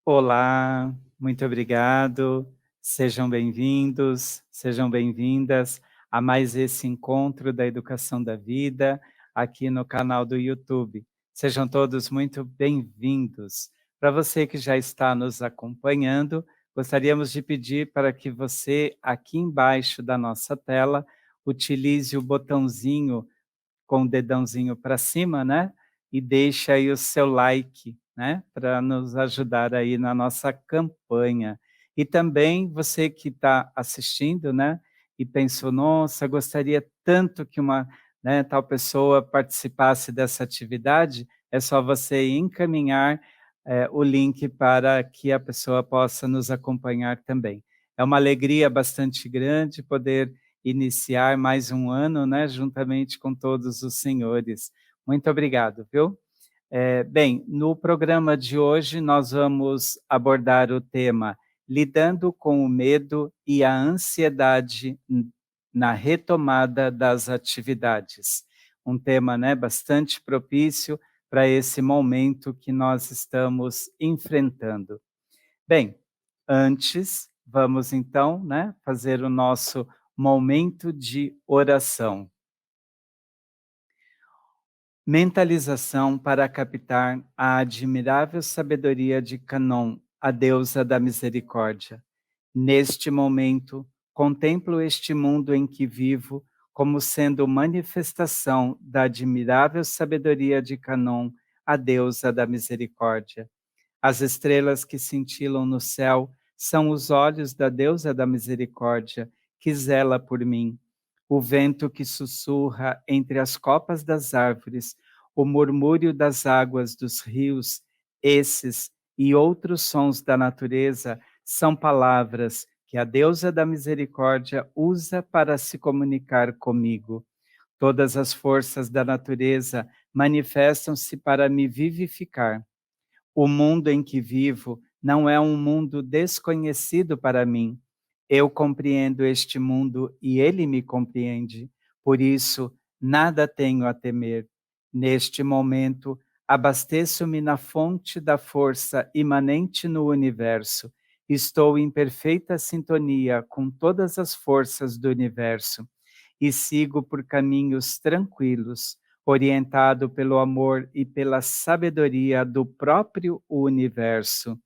Olá, muito obrigado. Sejam bem-vindos, sejam bem-vindas a mais esse encontro da Educação da Vida aqui no canal do YouTube. Sejam todos muito bem-vindos. Para você que já está nos acompanhando, gostaríamos de pedir para que você, aqui embaixo da nossa tela, utilize o botãozinho com o dedãozinho para cima, né, e deixa aí o seu like, né, para nos ajudar aí na nossa campanha. E também você que está assistindo, né, e pensou: "Nossa, gostaria tanto que uma, né, tal pessoa participasse dessa atividade", é só você encaminhar, o link para que a pessoa possa nos acompanhar também. É uma alegria bastante grande poder iniciar mais um ano, né, juntamente com todos os senhores. Muito obrigado, viu? Bem, no programa de hoje nós vamos abordar o tema lidando com o medo e a ansiedade na retomada das atividades. Um tema, né, bastante propício para esse momento que nós estamos enfrentando. Bem, antes, vamos então, né, fazer o nosso momento de oração. Mentalização para captar a admirável sabedoria de Canon, a deusa da misericórdia. Neste momento, contemplo este mundo em que vivo como sendo manifestação da admirável sabedoria de Canon, a deusa da misericórdia. As estrelas que cintilam no céu são os olhos da deusa da misericórdia, que zela por mim. O vento que sussurra entre as copas das árvores, o murmúrio das águas dos rios, esses e outros sons da natureza são palavras que a deusa da misericórdia usa para se comunicar comigo. Todas as forças da natureza manifestam-se para me vivificar. O mundo em que vivo não é um mundo desconhecido para mim. Eu compreendo este mundo e ele me compreende. Por isso, nada tenho a temer. Neste momento, abasteço-me na fonte da força imanente no universo. Estou em perfeita sintonia com todas as forças do universo e sigo por caminhos tranquilos, orientado pelo amor e pela sabedoria do próprio universo.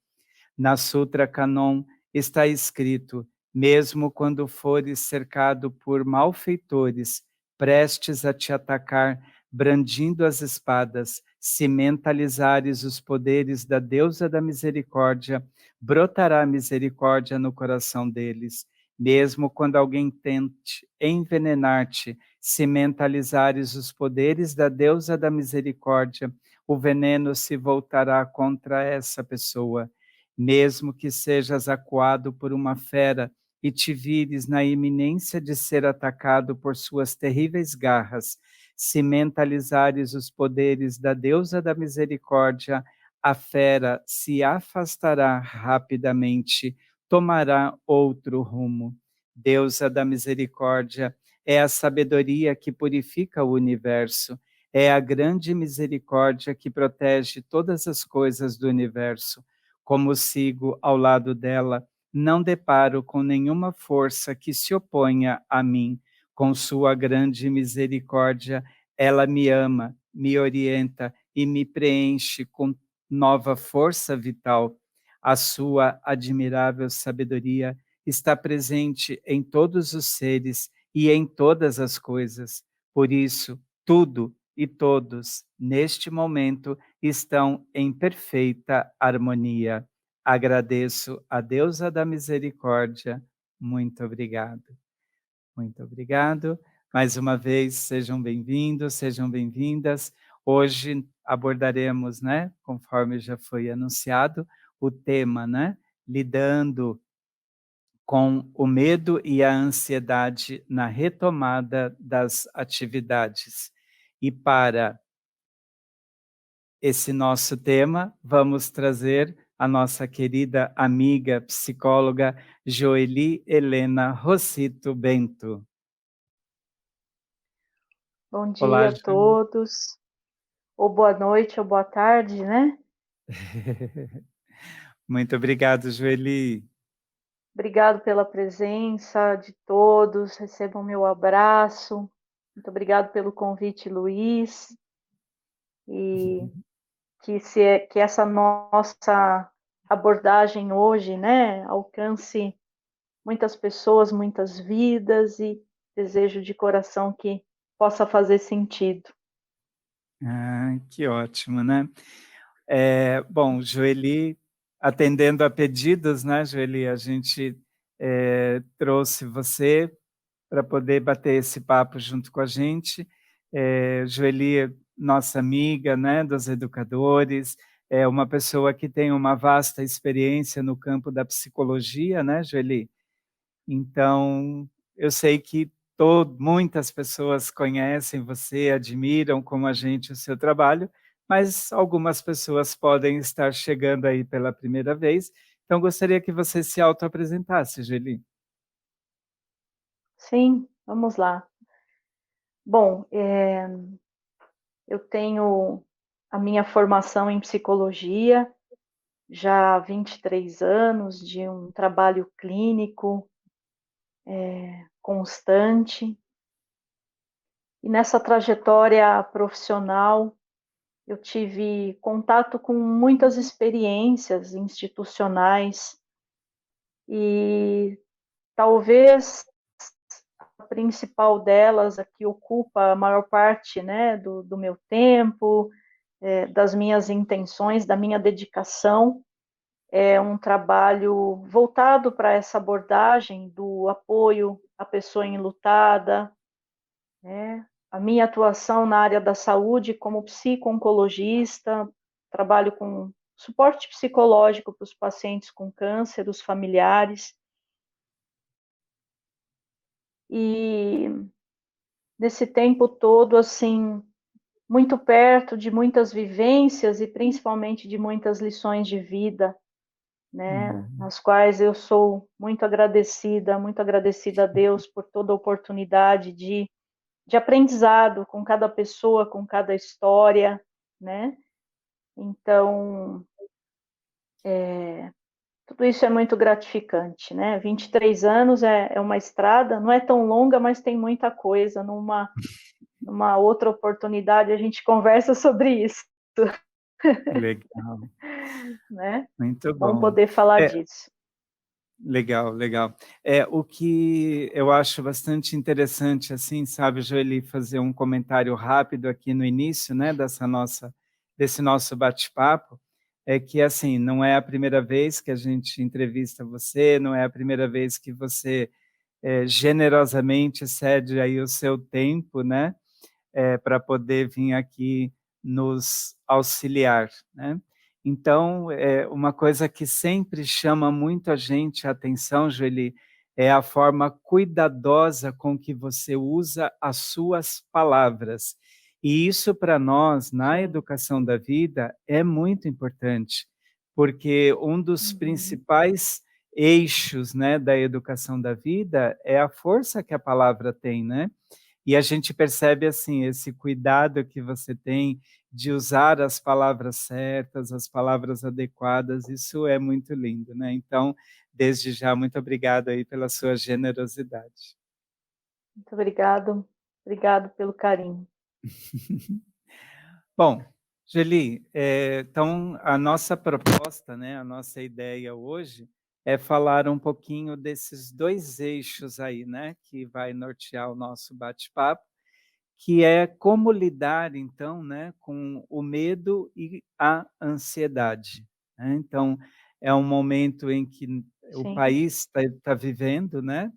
Na Sutra Canon está escrito: mesmo quando fores cercado por malfeitores, prestes a te atacar, brandindo as espadas, se mentalizares os poderes da deusa da misericórdia, brotará misericórdia no coração deles. Mesmo quando alguém tente envenenar-te, se mentalizares os poderes da deusa da misericórdia, o veneno se voltará contra essa pessoa. Mesmo que sejas acuado por uma fera e te vires na iminência de ser atacado por suas terríveis garras, se mentalizares os poderes da deusa da misericórdia, a fera se afastará rapidamente, tomará outro rumo. Deusa da misericórdia é a sabedoria que purifica o universo, é a grande misericórdia que protege todas as coisas do universo. Como sigo ao lado dela, não deparo com nenhuma força que se oponha a mim. Com sua grande misericórdia, ela me ama, me orienta e me preenche com nova força vital. A sua admirável sabedoria está presente em todos os seres e em todas as coisas. Por isso, tudo e todos, neste momento, estão em perfeita harmonia. Agradeço a deusa da misericórdia. Muito obrigado. Muito obrigado. Mais uma vez, sejam bem-vindos, sejam bem-vindas. Hoje abordaremos, né, conforme já foi anunciado, o tema, né, lidando com o medo e a ansiedade na retomada das atividades. E para esse nosso tema, vamos trazer a nossa querida amiga psicóloga Joeli Helena Rossito Bento. Bom Olá, dia a Joeli. todos, ou boa noite ou boa tarde, né? Muito obrigado, Joeli. Obrigado pela presença de todos, recebam meu abraço. Muito obrigado pelo convite, Luiz, e que essa nossa abordagem hoje, né, alcance muitas pessoas, muitas vidas, e desejo de coração que possa fazer sentido. Ah, que ótimo, né? Bom, Joeli, atendendo a pedidos, né, Joeli, a gente trouxe você para poder bater esse papo junto com a gente. Joeli é nossa amiga, né, dos educadores, é uma pessoa que tem uma vasta experiência no campo da psicologia, né, Joeli? Então, eu sei que muitas pessoas conhecem você, admiram como a gente o seu trabalho, mas algumas pessoas podem estar chegando aí pela primeira vez. Então, gostaria que você se autoapresentasse, Geli. Sim, vamos lá. Bom, eu tenho a minha formação em psicologia, já há 23 anos de um trabalho clínico constante. E nessa trajetória profissional, eu tive contato com muitas experiências institucionais e talvez a principal delas, a que ocupa a maior parte, né, do meu tempo, das minhas intenções, da minha dedicação, é um trabalho voltado para essa abordagem do apoio à pessoa enlutada, né? A minha atuação na área da saúde como psico-oncologista, trabalho com suporte psicológico para os pacientes com câncer, os familiares, e nesse tempo todo, assim, muito perto de muitas vivências e principalmente de muitas lições de vida, né, Uhum. nas quais eu sou muito agradecida a Deus por toda a oportunidade de aprendizado com cada pessoa, com cada história, né? Então, tudo isso é muito gratificante, né? 23 anos é uma estrada, não é tão longa, mas tem muita coisa. Numa outra oportunidade a gente conversa sobre isso, Legal, né? muito Bom bom. poder falar É, disso. legal, legal. O que eu acho bastante interessante, assim, sabe, Joeli, fazer um comentário rápido aqui no início, né, desse nosso bate-papo, é que, assim, não é a primeira vez que a gente entrevista você, não é a primeira vez que você generosamente cede aí o seu tempo, né, para poder vir aqui nos auxiliar, né? Então, uma coisa que sempre chama muito a gente a atenção, Joeli, é a forma cuidadosa com que você usa as suas palavras. E isso, para nós, na Sim. educação da vida, é muito importante, porque um dos Uhum. principais eixos, né, da educação da vida é a força que a palavra tem, né? E a gente percebe, assim, esse cuidado que você tem de usar as palavras certas, as palavras adequadas, isso é muito lindo, né. Então, desde já, muito obrigado aí pela sua generosidade. Muito obrigado, obrigado pelo carinho. Bom, Geli, então a nossa proposta, né, a nossa ideia hoje é falar um pouquinho desses 2 eixos aí, né, que vai nortear o nosso bate-papo, que é como lidar, então, né, com o medo e a ansiedade, né. Então, é um momento em que o Sim, país está vivendo, né,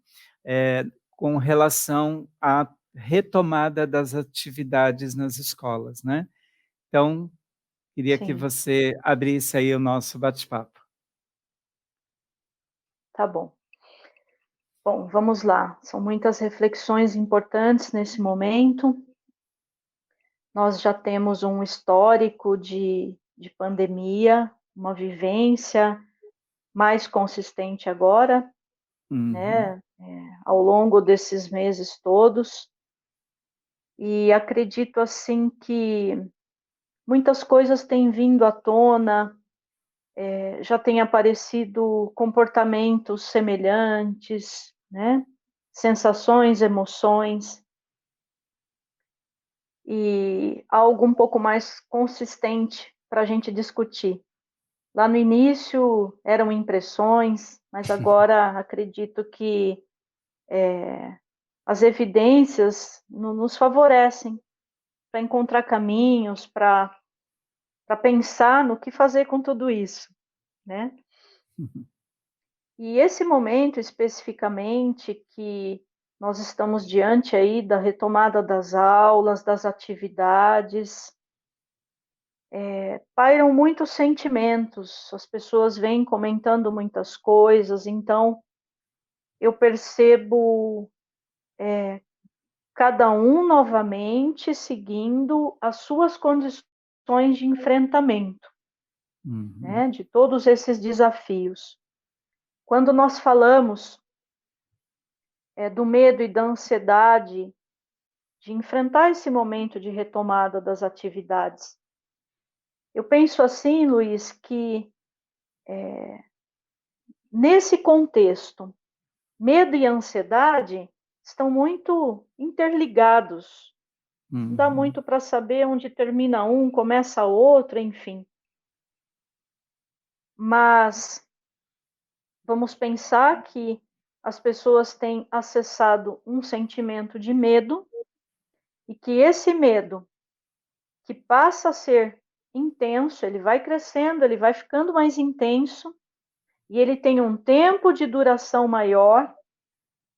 com relação à retomada das atividades nas escolas, né. Então, queria que sim, você abrisse aí o nosso bate-papo. tá bom. Bom, vamos lá. São muitas reflexões importantes nesse momento. Nós já temos um histórico de pandemia, uma vivência mais consistente agora, Uhum. né, ao longo desses meses todos, e acredito assim que muitas coisas têm vindo à tona, já tem aparecido comportamentos semelhantes, né? Sensações, emoções, e algo um pouco mais consistente para a gente discutir. Lá no início eram impressões, mas agora acredito que as evidências nos favorecem para encontrar caminhos, para pensar no que fazer com tudo isso, né? E esse momento especificamente que nós estamos diante aí da retomada das aulas, das atividades, pairam muitos sentimentos, as pessoas vêm comentando muitas coisas, então eu percebo cada um novamente seguindo as suas condições de enfrentamento, Uhum. né, de todos esses desafios. Quando nós falamos do medo e da ansiedade de enfrentar esse momento de retomada das atividades, eu penso assim, Luiz, que nesse contexto, medo e ansiedade estão muito interligados. Não dá Uhum. muito para saber onde termina um, começa outro, enfim. Mas vamos pensar que as pessoas têm acessado um sentimento de medo e que esse medo, que passa a ser intenso, ele vai crescendo, ele vai ficando mais intenso e ele tem um tempo de duração maior,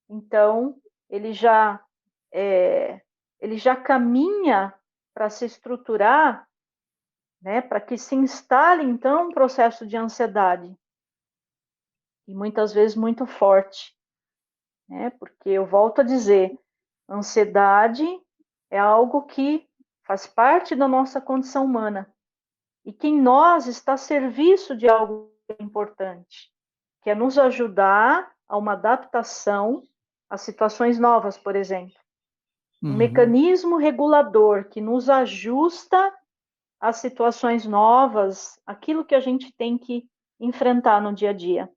então ele já é, ele já caminha para se estruturar, né, para que se instale então um processo de ansiedade e muitas vezes muito forte, né? Porque eu volto a dizer, ansiedade é algo que faz parte da nossa condição humana e que em nós está a serviço de algo importante, que é nos ajudar a uma adaptação a situações novas, por exemplo. Um Uhum. mecanismo regulador que nos ajusta às situações novas, aquilo que a gente tem que enfrentar no dia a dia.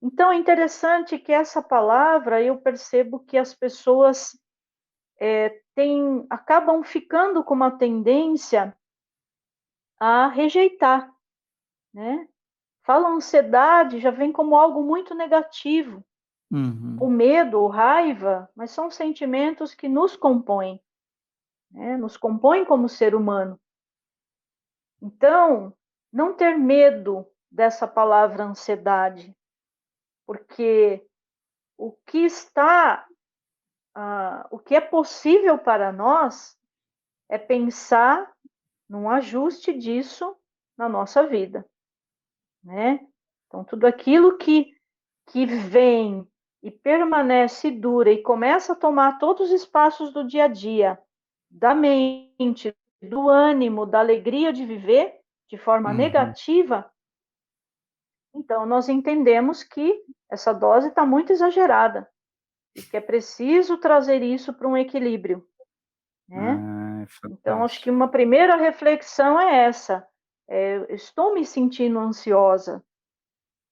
Então, é interessante que essa palavra, eu percebo que as pessoas acabam ficando com uma tendência a rejeitar, né? Fala ansiedade, já vem como algo muito negativo. O Uhum. medo, a raiva, mas são sentimentos que nos compõem, né? Nos compõem como ser humano. Então, não ter medo dessa palavra ansiedade, porque o que está, o que é possível para nós é pensar num ajuste disso na nossa vida, né? Então, tudo aquilo que vem e permanece dura e começa a tomar todos os espaços do dia a dia, da mente, do ânimo, da alegria de viver de forma Uhum. negativa, então nós entendemos que essa dose está muito exagerada e que é preciso trazer isso para um equilíbrio, né? Ah, é Então, acho que fantástico. uma primeira reflexão é essa. Estou me sentindo ansiosa.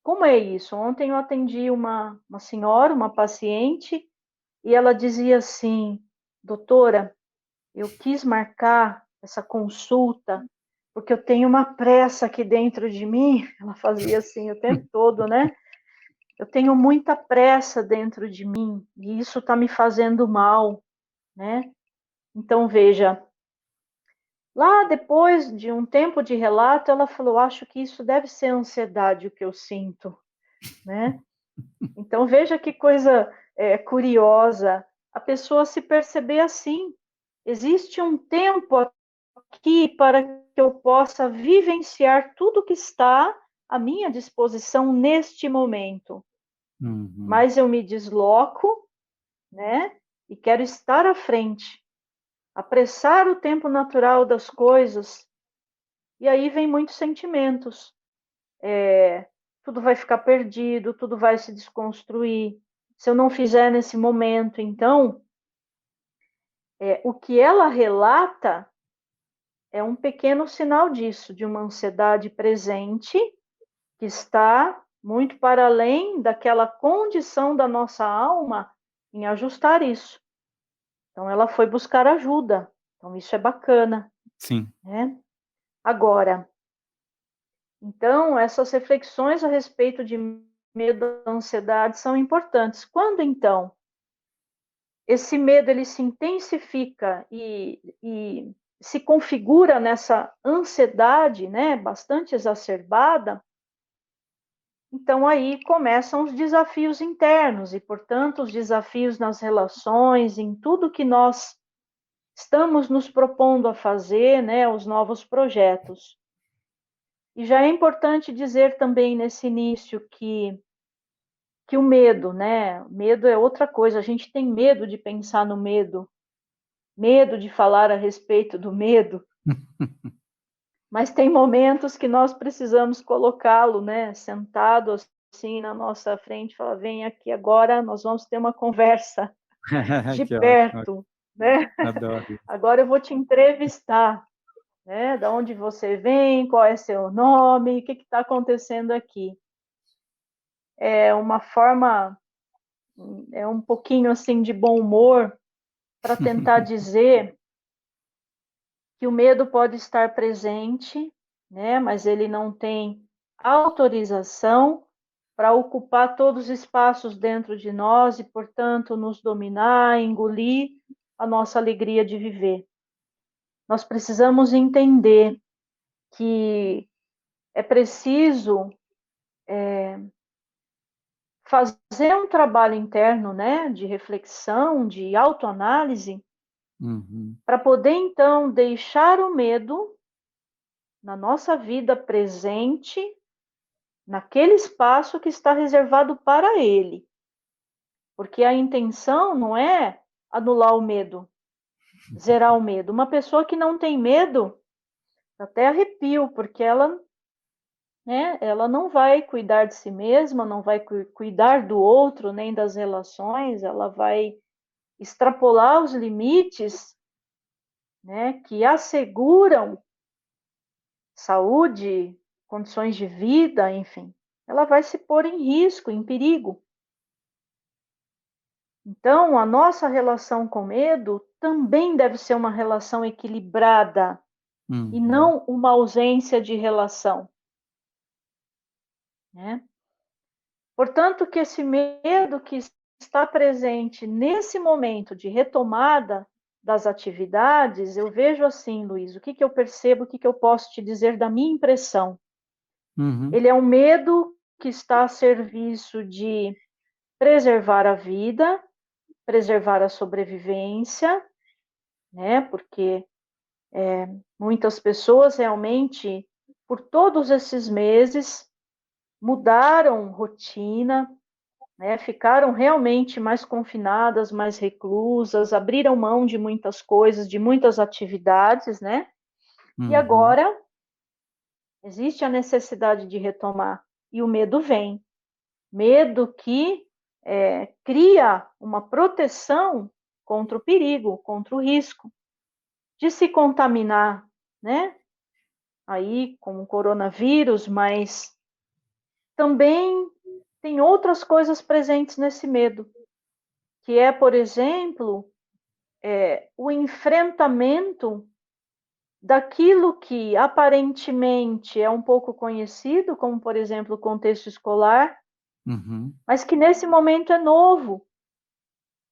Como é isso? Ontem eu atendi uma senhora, uma paciente, e ela dizia assim: doutora, eu quis marcar essa consulta porque eu tenho uma pressa aqui dentro de mim. Ela fazia assim o tempo todo, né? Eu tenho muita pressa dentro de mim e isso está me fazendo mal, né? Então, veja, lá depois de um tempo de relato, ela falou: acho que isso deve ser ansiedade o que eu sinto, né? Então, veja que coisa curiosa a pessoa se perceber assim. Existe um tempo aqui para que eu possa vivenciar tudo que está à minha disposição neste momento. Uhum. Mas eu me desloco, né? E quero estar à frente, apressar o tempo natural das coisas. E aí vem muitos sentimentos. Tudo vai ficar perdido, tudo vai se desconstruir. Se eu não fizer nesse momento, então, o que ela relata é um pequeno sinal disso, de uma ansiedade presente que está muito para além daquela condição da nossa alma em ajustar isso. Então, ela foi buscar ajuda. Então, isso é bacana, Sim. né? Agora, então, essas reflexões a respeito de medo e ansiedade são importantes. Quando, então, esse medo ele se intensifica e se configura nessa ansiedade, né, bastante exacerbada, então aí começam os desafios internos e, portanto, os desafios nas relações, em tudo que nós estamos nos propondo a fazer, né, os novos projetos. E já é importante dizer também nesse início que o medo, né, medo é outra coisa, a gente tem medo de pensar no medo, medo de falar a respeito do medo, mas tem momentos que nós precisamos colocá-lo, né, sentado assim na nossa frente, falar, vem aqui agora, nós vamos ter uma conversa de Que ótimo, perto, né? adoro isso. Agora eu vou te entrevistar, né? Da onde você vem, qual é seu nome, o que está acontecendo aqui? É uma forma, é um pouquinho assim de bom humor para tentar dizer que o medo pode estar presente, né? Mas ele não tem autorização para ocupar todos os espaços dentro de nós e, portanto, nos dominar, engolir a nossa alegria de viver. Nós precisamos entender que é preciso fazer um trabalho interno, né, de reflexão, de autoanálise, Uhum. para poder então deixar o medo na nossa vida presente, naquele espaço que está reservado para ele. Porque a intenção não é anular o medo, zerar o medo. Uma pessoa que não tem medo, até arrepio, porque ela, né, ela não vai cuidar de si mesma, não vai cuidar do outro, nem das relações, ela vai extrapolar os limites, né, que asseguram saúde, condições de vida, enfim. Ela vai se pôr em risco, em perigo. Então, a nossa relação com medo também deve ser uma relação equilibrada e Uhum. não uma ausência de relação, né? Portanto, que esse medo que está presente nesse momento de retomada das atividades, eu vejo assim, Luiz, o que eu percebo, o que eu posso te dizer da minha impressão? Uhum. Ele é um medo que está a serviço de preservar a vida, preservar a sobrevivência, né? Porque muitas pessoas realmente, por todos esses meses, mudaram rotina, né? Ficaram realmente mais confinadas, mais reclusas, abriram mão de muitas coisas, de muitas atividades, né? E Uhum. agora existe a necessidade de retomar, e o medo vem. Medo que cria uma proteção contra o perigo, contra o risco de se contaminar, né? Aí com o coronavírus, mas também tem outras coisas presentes nesse medo, que é, por exemplo, o enfrentamento daquilo que aparentemente é um pouco conhecido, como, por exemplo, o contexto escolar, Uhum. mas que nesse momento é novo,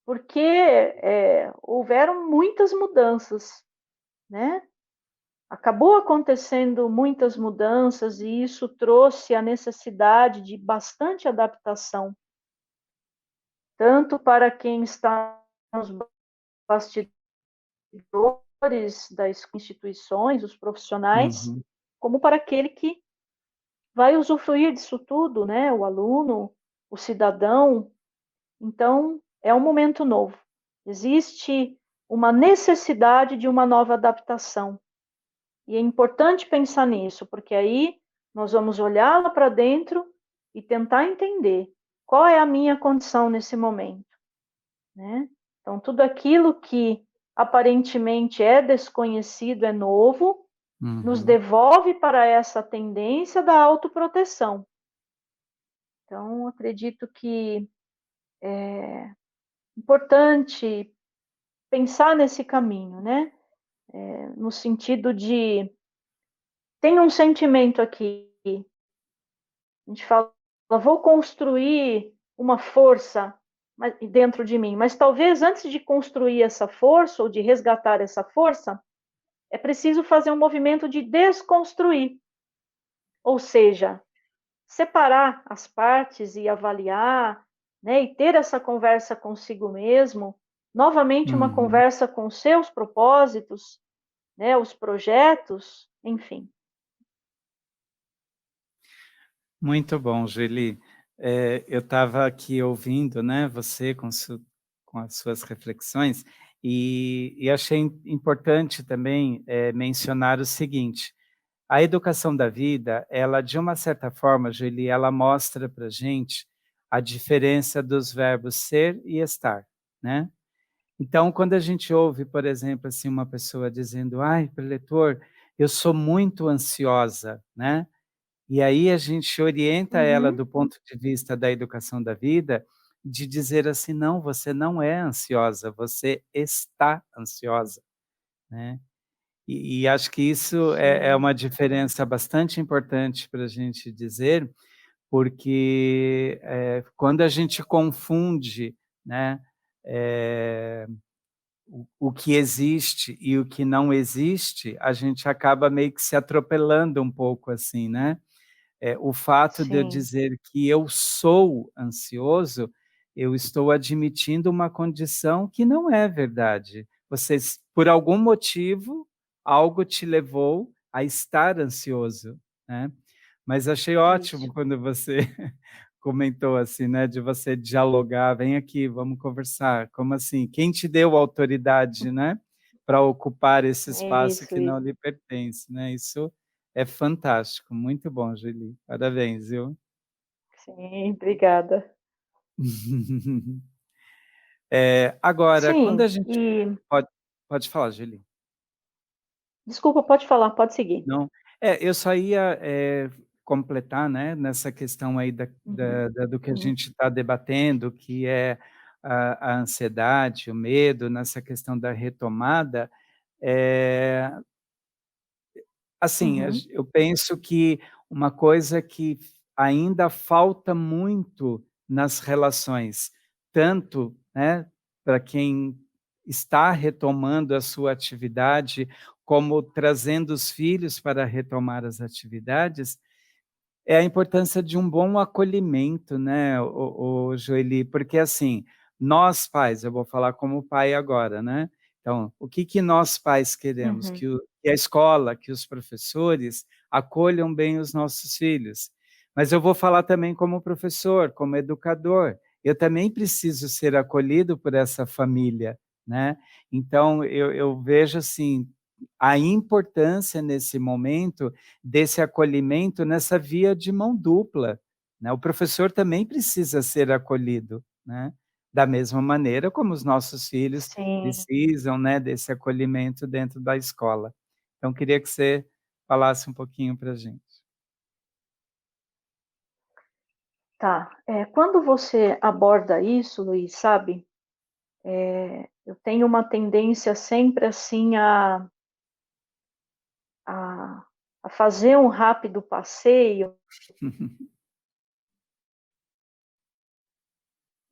porque houveram muitas mudanças, né? Acabou acontecendo muitas mudanças e isso trouxe a necessidade de bastante adaptação, tanto para quem está nos bastidores das instituições, os profissionais, Uhum. como para aquele que vai usufruir disso tudo, né? O aluno, o cidadão. Então, é um momento novo. Existe uma necessidade de uma nova adaptação. E é importante pensar nisso, porque aí nós vamos olhar lá para dentro e tentar entender qual é a minha condição nesse momento, né? Então, tudo aquilo que aparentemente é desconhecido, é novo, nos Uhum. devolve para essa tendência da autoproteção. Então, acredito que é importante pensar nesse caminho, né? No sentido de, tem um sentimento aqui, a gente fala, vou construir uma força dentro de mim, mas talvez antes de construir essa força ou de resgatar essa força, é preciso fazer um movimento de desconstruir, ou seja, separar as partes e avaliar, né, e ter essa conversa consigo mesmo, novamente uma Uhum. conversa com os seus propósitos, né, os projetos, enfim. Muito bom, Julie. Eu estava aqui ouvindo, né, você com as suas reflexões, e achei importante também, mencionar o seguinte: a educação da vida, ela, de uma certa forma, Julie, ela mostra para gente a diferença dos verbos ser e estar, né. Então, quando a gente ouve, por exemplo, assim, uma pessoa dizendo: "Ai, preletor, eu sou muito ansiosa", né, e aí a gente orienta ela Uhum, do ponto de vista da educação da vida, de dizer assim: "Não, você não é ansiosa, você está ansiosa", né. E acho que isso é sim, uma diferença bastante importante para a gente dizer, porque, quando a gente confunde, né, eh, o que existe e o que não existe, a gente acaba meio que se atropelando um pouco, assim, né. O fato de eu sim, dizer que eu sou ansioso, eu estou admitindo uma condição que não é verdade. Por algum motivo, algo te levou a estar ansioso, né. Mas achei isso. ótimo quando você comentou assim, né, de você dialogar: "Vem aqui, vamos conversar". Como assim? Quem te deu autoridade, né, para ocupar esse espaço Isso, que não lhe pertence, né? Isso é fantástico, muito bom, Julie. Parabéns, viu. sim, obrigada. Agora, quando a Sim, gente e pode pode falar, Julie. desculpa, pode falar, pode seguir. Não, eu só ia, completar, né, nessa questão aí Uhum, do que a uhum, gente está debatendo, que é a ansiedade, o medo, nessa questão da retomada, eh assim, uhum, eu penso que uma coisa que ainda falta muito nas relações, tanto, né, para quem está retomando a sua atividade, como trazendo os filhos para retomar as atividades, é a importância de um bom acolhimento, né, o Joeli, porque assim, nós pais, eu vou falar como pai agora, né, então, o que que nós pais queremos? uhum. Que a escola, que os professores acolham bem os nossos filhos. Mas eu vou falar também como professor, como educador, eu também preciso ser acolhido por essa família, né. Então eu vejo, assim, a importância nesse momento desse acolhimento nessa via de mão dupla, né. O professor também precisa ser acolhido, né, da mesma maneira como os nossos filhos Sim, precisam, né, desse acolhimento dentro da escola. Então queria que você falasse um pouquinho para a gente. tá. Quando você aborda isso, Luiz, sabe, eu tenho uma tendência sempre, assim, a a fazer um rápido passeio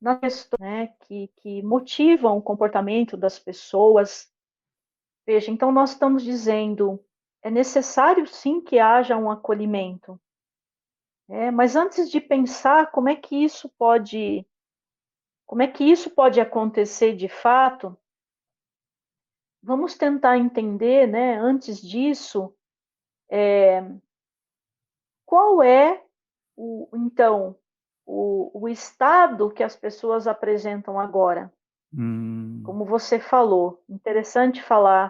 na questão, né, que motivam o comportamento das pessoas. Veja, então nós estamos dizendo, é necessário sim que haja um acolhimento, mas antes de pensar como é que isso pode acontecer de fato, vamos tentar entender, né, antes disso, qual é então, o estado que as pessoas apresentam agora. Hum, Como você falou, interessante falar,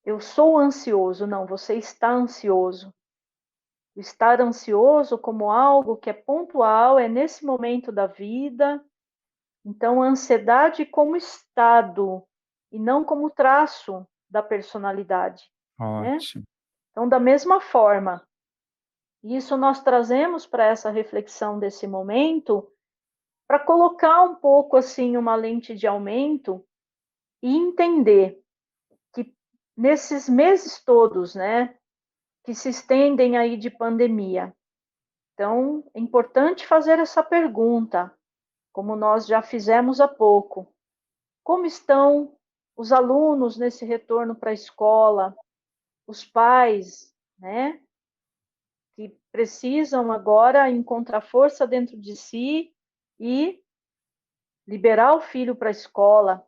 eu sou ansioso, não, você está ansioso. O estar ansioso como algo que é pontual, é nesse momento da vida. Então, a ansiedade como estado e não como traço da personalidade, né? ótimo. Então, da mesma forma, E isso nós trazemos para essa reflexão desse momento, para colocar um pouco assim uma lente de aumento e entender que nesses meses todos, né, que se estendem aí de pandemia, então é importante fazer essa pergunta, como nós já fizemos há pouco: como estão os alunos nesse retorno para a escola, os pais, né, que precisam agora encontrar força dentro de si e liberar o filho para a escola.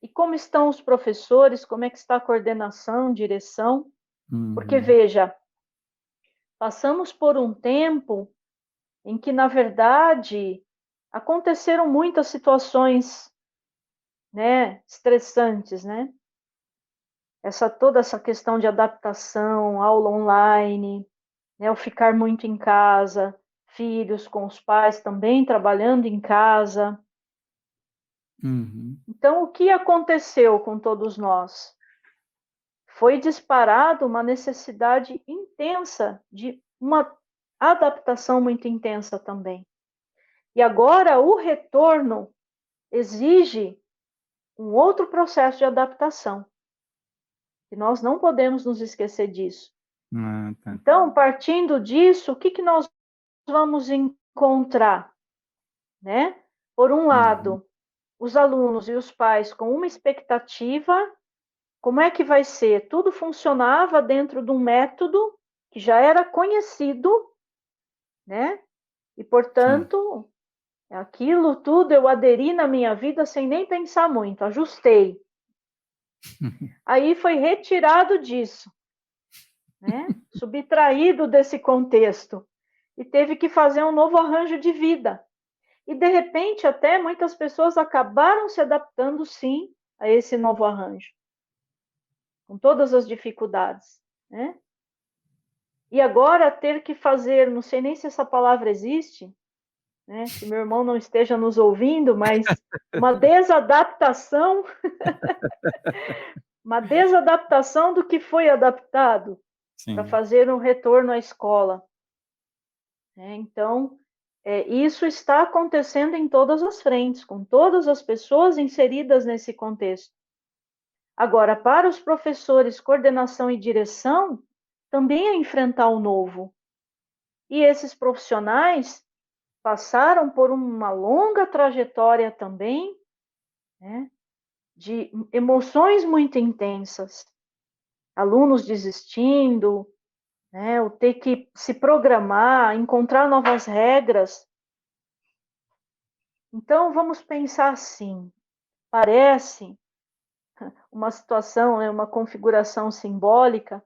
E como estão os professores, como é que está a coordenação, direção? Porque, Uhum. veja, passamos por um tempo em que, na verdade, aconteceram muitas situações, né, estressantes, né? Toda essa questão de adaptação, aula online, né, o ficar muito em casa, filhos com os pais também trabalhando em casa. Uhum. Então, o que aconteceu com todos nós? Foi disparado uma necessidade intensa de uma adaptação muito intensa também. E agora o retorno exige um outro processo de adaptação, e nós não podemos nos esquecer disso. Ah, tá. Então, partindo disso, o que que nós vamos encontrar, né? Por um Uhum. lado, os alunos e os pais com uma expectativa, como é que vai ser? Tudo funcionava dentro de um método que já era conhecido, né? E, Sim. portanto, aquilo tudo eu aderi na minha vida sem nem pensar muito, ajustei. Aí foi retirado disso, né? Subtraído desse contexto e teve que fazer um novo arranjo de vida. E de repente, até muitas pessoas acabaram se adaptando sim a esse novo arranjo, com todas as dificuldades, né? E agora ter que fazer, não sei nem se essa palavra existe, né? Que meu irmão não esteja nos ouvindo, mas uma desadaptação, uma desadaptação do que foi adaptado para Sim. fazer um retorno à escola, né? Então, isso está acontecendo em todas as frentes, com todas as pessoas inseridas nesse contexto. Agora, para os professores, coordenação e direção, também é enfrentar o novo. E esses profissionais passaram por uma longa trajetória também, né, de emoções muito intensas. Alunos desistindo, né, o ter que se programar, encontrar novas regras. Então, vamos pensar assim: parece uma situação, né, uma configuração simbólica,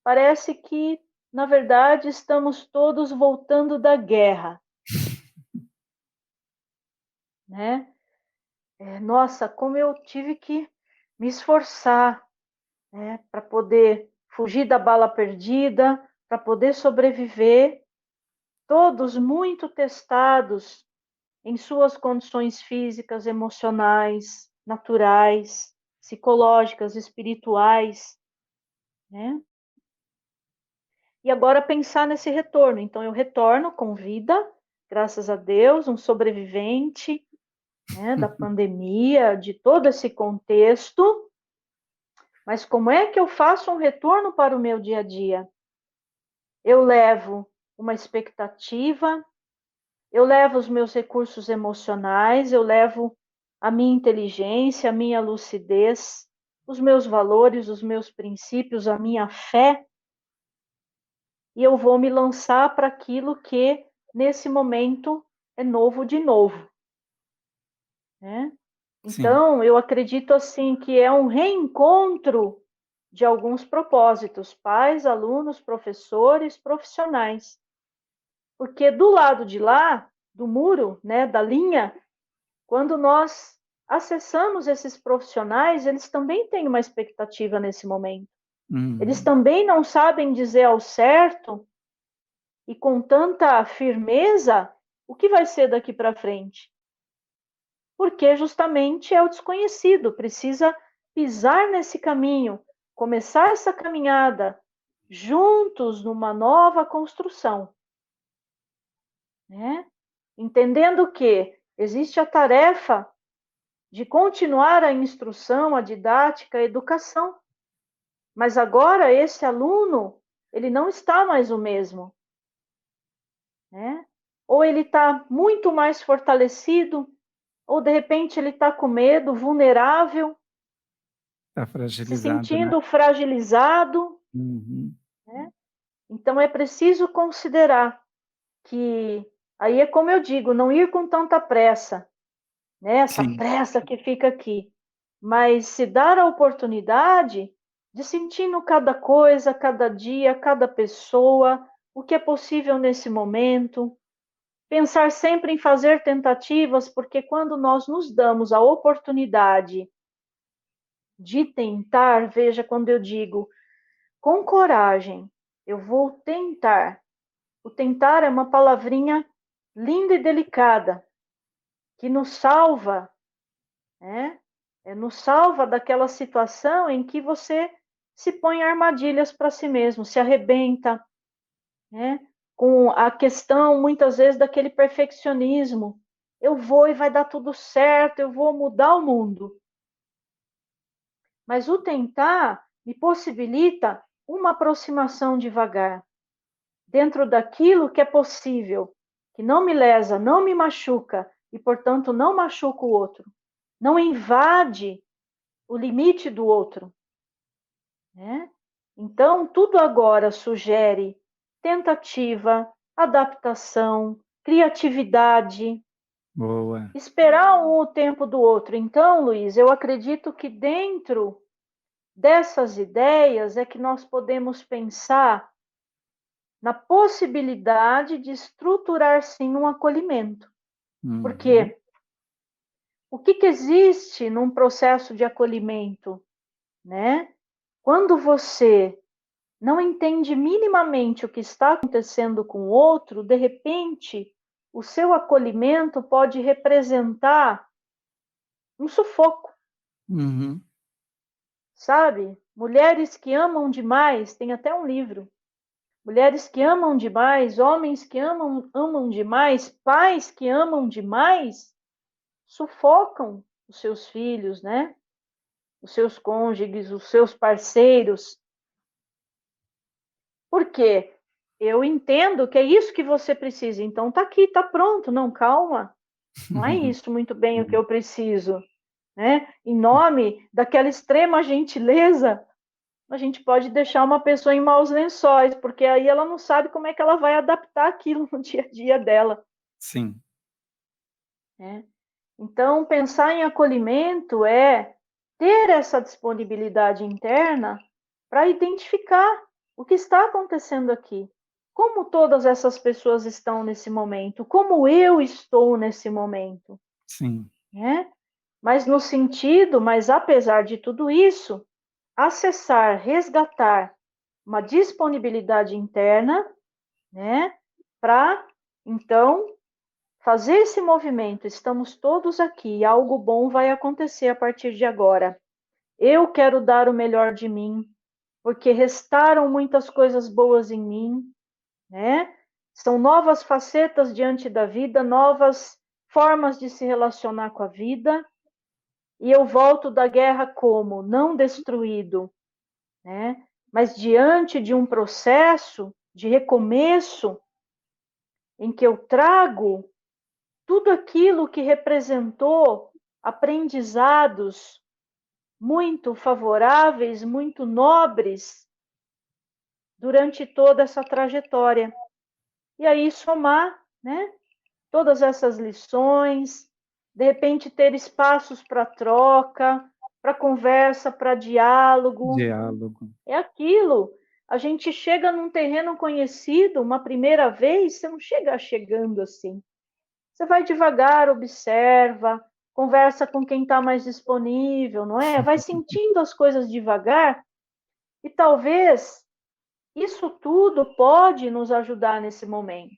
parece que, na verdade, estamos todos voltando da guerra, né? Nossa, como eu tive que me esforçar, né, para poder fugir da bala perdida, para poder sobreviver, todos muito testados em suas condições físicas, emocionais, naturais, psicológicas, espirituais, né? E agora pensar nesse retorno. Então, eu retorno com vida, graças a Deus, um sobrevivente, né, da pandemia, de todo esse contexto. Mas como é que eu faço um retorno para o meu dia a dia? Eu levo uma expectativa, eu levo os meus recursos emocionais, eu levo a minha inteligência, a minha lucidez, os meus valores, os meus princípios, a minha fé, e eu vou me lançar para aquilo que nesse momento é novo de novo, né? Sim. Então, eu acredito assim que é um reencontro de alguns propósitos, pais, alunos, professores, profissionais. Porque do lado de lá, do muro, né, da linha, quando nós acessamos esses profissionais, eles também têm uma expectativa nesse momento. Eles Uhum. também não sabem dizer ao certo e com tanta firmeza o que vai ser daqui para frente. Porque justamente é o desconhecido, precisa pisar nesse caminho, começar essa caminhada, juntos numa nova construção, né? Entendendo que existe a tarefa de continuar a instrução, a didática, a educação, mas agora esse aluno, ele não está mais o mesmo, né? Ou ele está muito mais fortalecido, ou de repente ele está com medo, vulnerável, Está se fragilizado, né? sentindo fragilizado, Uhum. né? Então é preciso considerar que, aí é como eu digo, não ir com tanta pressa, né? Essa Sim. pressa que fica aqui, mas se dar a oportunidade de sentindo cada coisa, cada dia, cada pessoa, o que é possível nesse momento, pensar sempre em fazer tentativas, porque quando nós nos damos a oportunidade de tentar, veja quando eu digo com coragem, eu vou tentar. O tentar é uma palavrinha linda e delicada, que nos salva, né? Nos salva daquela situação em que você se põe armadilhas para si mesmo, se arrebenta, né? Com a questão, muitas vezes, daquele perfeccionismo. Eu vou e vai dar tudo certo, eu vou mudar o mundo. Mas o tentar me possibilita uma aproximação devagar, dentro daquilo que é possível, que não me lesa, não me machuca e, portanto, não machuca o outro. Não invade o limite do outro, né? Então, tudo agora sugere tentativa, adaptação, criatividade, Boa. esperar o tempo do outro. Então, Luiz, eu acredito que dentro dessas ideias é que nós podemos pensar na possibilidade de estruturar sim um acolhimento. Uhum. Porque o que existe num processo de acolhimento, né? Quando você não entende minimamente o que está acontecendo com o outro, de repente, o seu acolhimento pode representar um sufoco, Uhum. sabe? Mulheres que amam demais, tem até um livro. Mulheres que amam demais, homens que amam demais, pais que amam demais, sufocam os seus filhos, né? Os seus cônjuges, os seus parceiros. Por quê? Eu entendo que é isso que você precisa. Então tá aqui, tá pronto. Não, calma. Não é isso muito bem o que eu preciso, né? Em nome daquela extrema gentileza, a gente pode deixar uma pessoa em maus lençóis, porque aí ela não sabe como é que ela vai adaptar aquilo no dia a dia dela, Sim. né? Então, pensar em acolhimento é ter essa disponibilidade interna para identificar o que está acontecendo aqui. Como todas essas pessoas estão nesse momento? Como eu estou nesse momento? Sim. Né? Mas apesar de tudo isso, acessar, resgatar uma disponibilidade interna, né? Para, então, fazer esse movimento. Estamos todos aqui, algo bom vai acontecer a partir de agora. Eu quero dar o melhor de mim, porque restaram muitas coisas boas em mim, né? São novas facetas diante da vida, novas formas de se relacionar com a vida. E eu volto da guerra como? Não destruído, né? Mas diante de um processo de recomeço, em que eu trago tudo aquilo que representou aprendizados muito favoráveis, muito nobres durante toda essa trajetória. E aí somar, né, todas essas lições, de repente ter espaços para troca, para conversa, para diálogo. Diálogo. É aquilo. A gente chega num terreno conhecido uma primeira vez, você não chega chegando assim. Você vai devagar, observa, conversa com quem está mais disponível, não é? Vai sentindo as coisas devagar e talvez isso tudo pode nos ajudar nesse momento,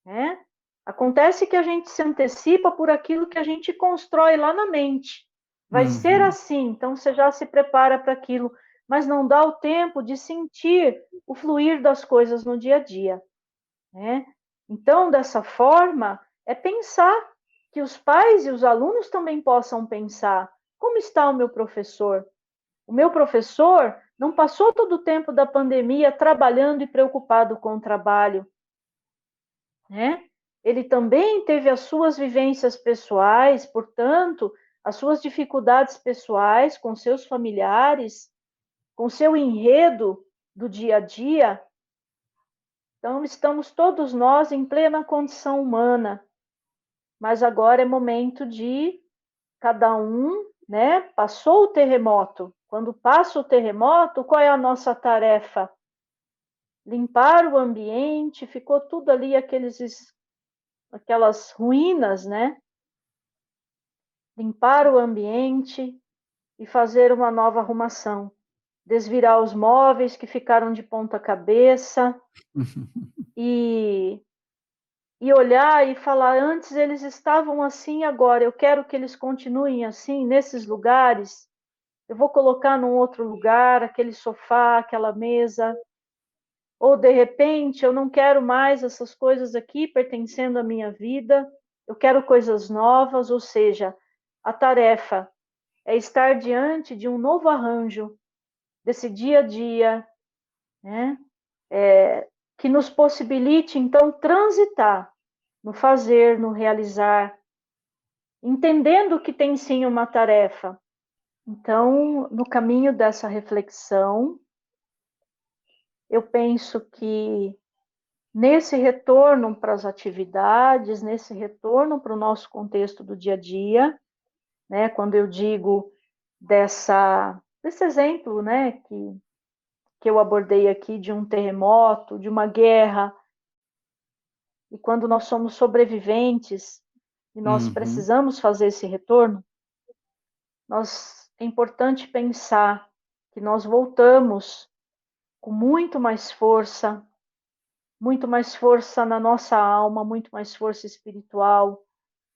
né? Acontece que a gente se antecipa por aquilo que a gente constrói lá na mente. Vai ser Uhum. assim, então você já se prepara para aquilo. mas não dá o tempo de sentir o fluir das coisas no dia a dia, né? Então, dessa forma, é pensar que os pais e os alunos também possam pensar: como está o meu professor? O meu professor não passou todo o tempo da pandemia trabalhando e preocupado com o trabalho, né? Ele também teve as suas vivências pessoais, portanto, as suas dificuldades pessoais com seus familiares, com seu enredo do dia a dia. Então, estamos todos nós em plena condição humana, mas agora é momento de cada um, né? Passou o terremoto. Quando passa o terremoto, qual é a nossa tarefa? Limpar o ambiente, ficou tudo ali aquelas ruínas, né? Limpar o ambiente e fazer uma nova arrumação. Desvirar os móveis que ficaram de ponta cabeça e, e olhar e falar: antes eles estavam assim, agora eu quero que eles continuem assim, nesses lugares. Eu vou colocar num outro lugar aquele sofá, aquela mesa. Ou de repente eu não quero mais essas coisas aqui pertencendo à minha vida, eu quero coisas novas, ou seja, a tarefa é estar diante de um novo arranjo desse dia a dia, né? Que nos possibilite então transitar no fazer, no realizar, entendendo que tem sim uma tarefa. Então, no caminho dessa reflexão, eu penso que nesse retorno para as atividades, nesse retorno para o nosso contexto do dia a dia, né? Quando eu digo desse exemplo, né, que eu abordei aqui de um terremoto, de uma guerra, e quando nós somos sobreviventes e nós Uhum. precisamos fazer esse retorno, é importante pensar que nós voltamos com muito mais força na nossa alma, muito mais força espiritual,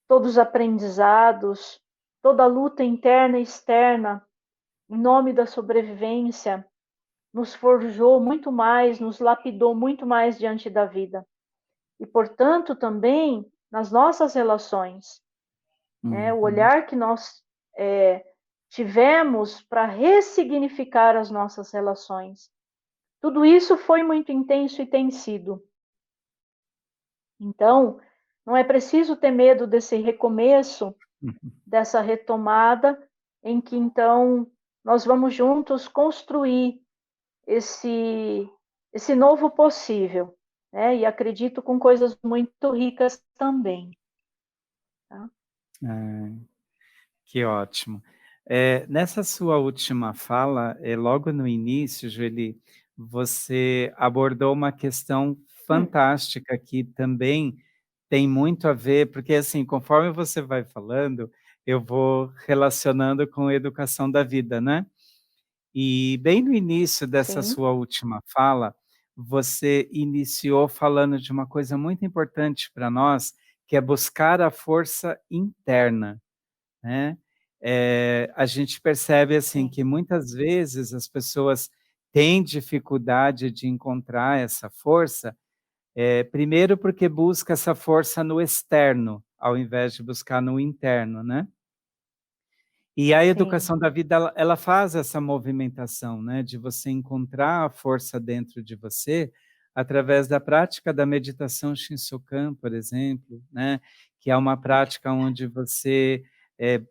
todos os aprendizados, toda a luta interna e externa, em nome da sobrevivência, nos forjou muito mais, nos lapidou muito mais diante da vida. E, portanto, também nas nossas relações, né? O Uhum. olhar que nós tivemos para ressignificar as nossas relações. Tudo isso foi muito intenso e tem sido. Então, não é preciso ter medo desse recomeço, dessa retomada, em que então nós vamos juntos construir esse, esse novo possível, né? E acredito com coisas muito ricas também. Tá? É, que ótimo. Nessa sua última fala, logo no início, Julie, você abordou uma questão Hum, fantástica que também tem muito a ver, porque assim, conforme você vai falando, eu vou relacionando com a educação da vida, né? E bem no início dessa sim, sua última fala, você iniciou falando de uma coisa muito importante para nós, que é buscar a força interna, né. A gente percebe, assim, sim, que muitas vezes as pessoas têm dificuldade de encontrar essa força, primeiro porque busca essa força no externo, ao invés de buscar no interno, né. E a sim, educação da vida, ela faz essa movimentação, né, de você encontrar a força dentro de você, através da prática da meditação Shinsokan, por exemplo, né, que é uma prática onde você, eh,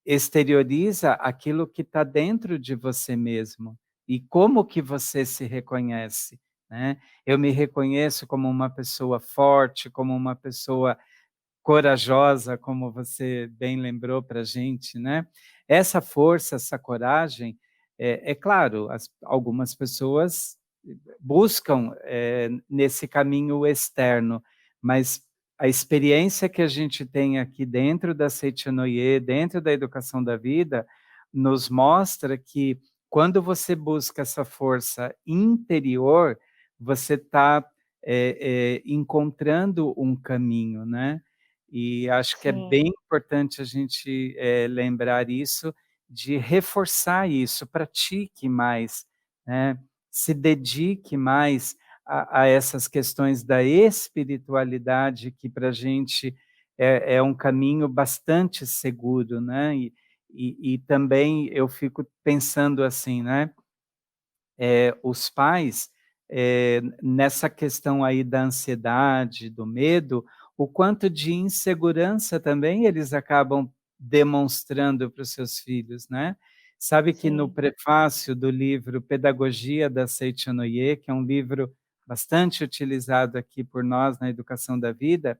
exterioriza aquilo que está dentro de você mesmo, e como que você se reconhece, né. Eu me reconheço como uma pessoa forte, como uma pessoa corajosa, como você bem lembrou para a gente, né. Essa força, essa coragem, é claro, algumas pessoas buscam, nesse caminho externo, mas a experiência que a gente tem aqui dentro da Seitanoye, dentro da educação da vida, nos mostra que quando você busca essa força interior, você está, encontrando um caminho, né. E acho que é sim, bem importante a gente, lembrar isso, de reforçar isso, pratique mais, né? Se dedique mais a essas questões da espiritualidade, que para a gente é um caminho bastante seguro, né? E também eu fico pensando assim, né? Os pais, nessa questão aí da ansiedade, do medo, o quanto de insegurança também eles acabam demonstrando para os seus filhos, né. Sabe que no Sim, prefácio do livro Pedagogia da Seiichi Oye, que é um livro bastante utilizado aqui por nós na educação da vida,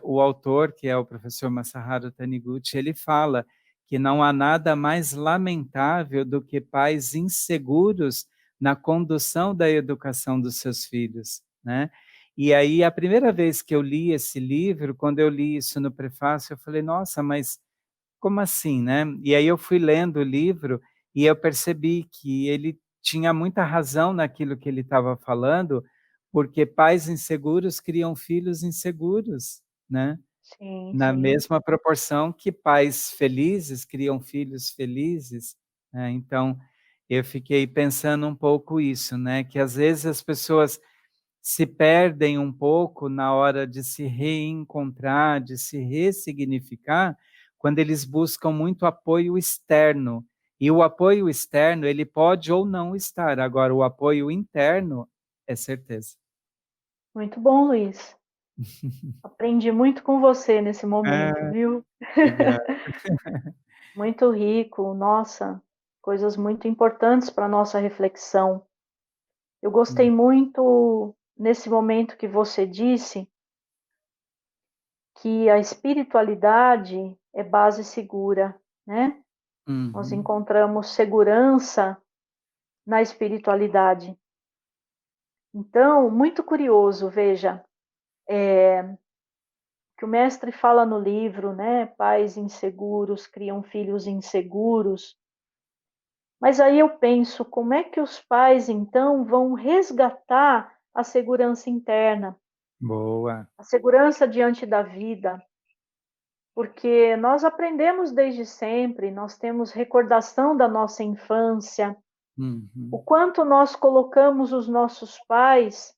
o autor, que é o professor Masaharu Taniguchi, ele fala que não há nada mais lamentável do que pais inseguros na condução da educação dos seus filhos, né. E aí, a primeira vez que eu li esse livro, quando eu li isso no prefácio, eu falei: "Nossa, mas como assim, né?" E aí eu fui lendo o livro e eu percebi que ele tinha muita razão naquilo que ele estava falando, porque pais inseguros criam filhos inseguros, né? sim, Na sim. mesma proporção que pais felizes criam filhos felizes, né? Então, eu fiquei pensando um pouco isso, né, que às vezes as pessoas se perdem um pouco na hora de se reencontrar, de se ressignificar, quando eles buscam muito apoio externo. E o apoio externo, ele pode ou não estar, agora o apoio interno é certeza. Muito bom, Luiz. Aprendi muito com você nesse Ah, momento, viu? obrigado. Muito rico, nossa, coisas muito importantes para nossa reflexão. Eu gostei Hum, muito nesse momento que você disse que a espiritualidade é base segura, né? Nós uhum, encontramos segurança na espiritualidade. Então, muito curioso, veja, que o mestre fala no livro, né? Pais inseguros criam filhos inseguros. Mas aí eu penso, como é que os pais então vão resgatar a segurança interna, boa. a segurança diante da vida? Porque nós aprendemos desde sempre, nós temos recordação da nossa infância, o Uhum, quanto nós colocamos os nossos pais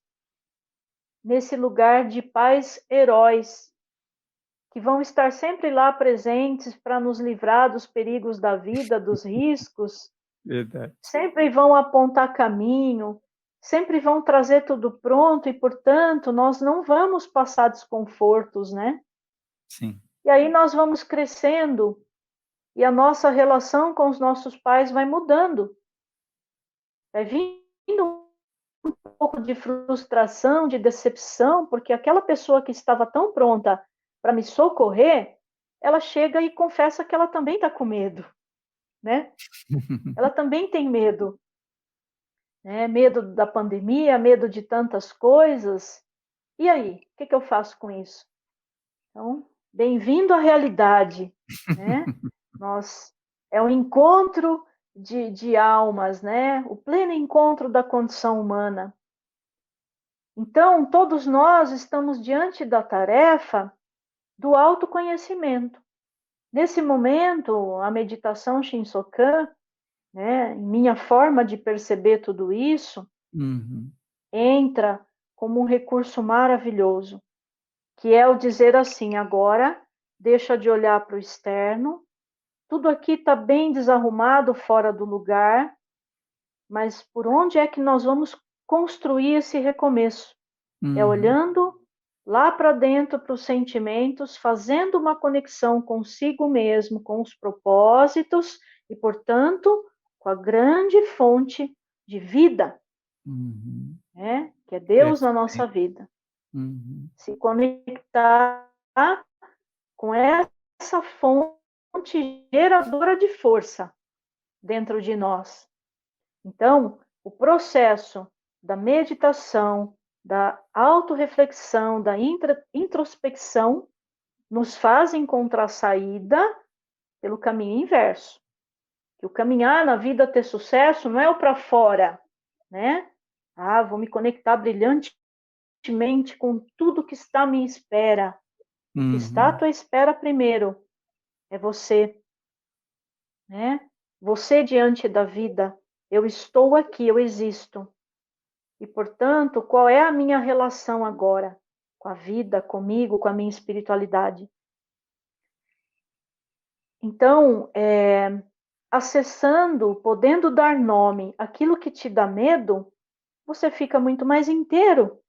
nesse lugar de pais heróis, que vão estar sempre lá presentes para nos livrar dos perigos da vida, dos riscos, verdade. sempre vão apontar caminho, sempre vão trazer tudo pronto e, portanto, nós não vamos passar desconfortos, né? Sim. E aí nós vamos crescendo e a nossa relação com os nossos pais vai mudando. Vai vindo um pouco de frustração, de decepção, porque aquela pessoa que estava tão pronta para me socorrer, ela chega e confessa que ela também está com medo, né? Ela também tem medo, né? Medo da pandemia, medo de tantas coisas. E aí, o que eu faço com isso? Então, bem-vindo à realidade, né? Nós é um encontro de almas, né? O pleno encontro da condição humana. Então, todos nós estamos diante da tarefa do autoconhecimento. Nesse momento, a meditação Shinsokan, né, em minha forma de perceber tudo isso, Uhum, entra como um recurso maravilhoso, que é o dizer assim: agora deixa de olhar para o externo, tudo aqui está bem desarrumado, fora do lugar, mas por onde é que nós vamos construir esse recomeço? É uhum, olhando lá para dentro para os sentimentos, fazendo uma conexão consigo mesmo, com os propósitos e, portanto, com a grande fonte de vida, uhum. né? Que é Deus na nossa Perfeito. vida. Uhum, Se conectar com essa fonte geradora de força dentro de nós. Então, o processo da meditação, da autorreflexão, da introspecção, nos faz encontrar saída pelo caminho inverso. Que o caminhar na vida ter sucesso não é o para fora, né? Ah, vou me conectar brilhantemente com tudo que está à minha espera. O que está à uhum. tua espera primeiro é você. né? Você diante da vida, eu estou aqui, eu existo. E, portanto, qual é a minha relação agora com a vida, comigo, com a minha espiritualidade? Então, acessando, podendo dar nome àquilo que te dá medo, você fica muito mais inteiro.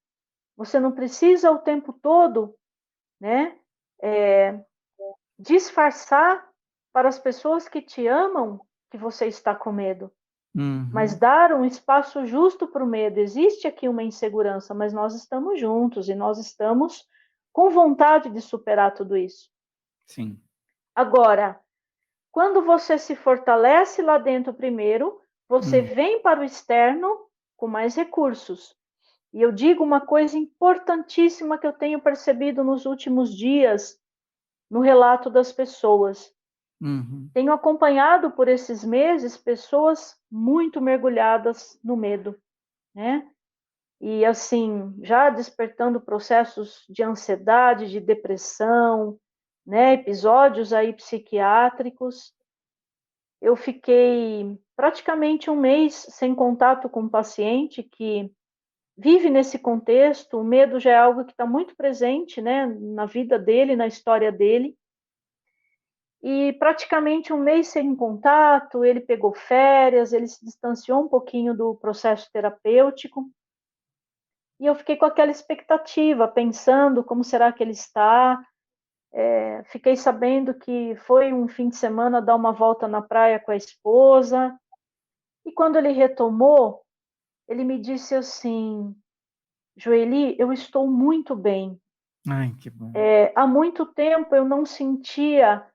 Você não precisa o tempo todo, né, disfarçar para as pessoas que te amam que você está com medo. Mas Uhum. dar um espaço justo para o medo. Existe aqui uma insegurança, mas nós estamos juntos e nós estamos com vontade de superar tudo isso. Sim. Agora, quando você se fortalece lá dentro primeiro, você Hum. vem para o externo com mais recursos. E eu digo uma coisa importantíssima que eu tenho percebido nos últimos dias no relato das pessoas. Uhum. Tenho acompanhado por esses meses pessoas muito mergulhadas no medo, né? E assim, já despertando processos de ansiedade, de depressão, né? Episódios aí psiquiátricos. Eu fiquei praticamente um mês sem contato com o paciente que vive nesse contexto. O medo já é algo que está muito presente, né, na vida dele, na história dele. E praticamente um mês sem contato, ele pegou férias, ele se distanciou um pouquinho do processo terapêutico. E eu fiquei com aquela expectativa, pensando como será que ele está. Fiquei sabendo que foi um fim de semana dar uma volta na praia com a esposa. E quando ele retomou, ele me disse assim: Joeli, eu estou muito bem. Ai, que bom. Há muito tempo eu não sentia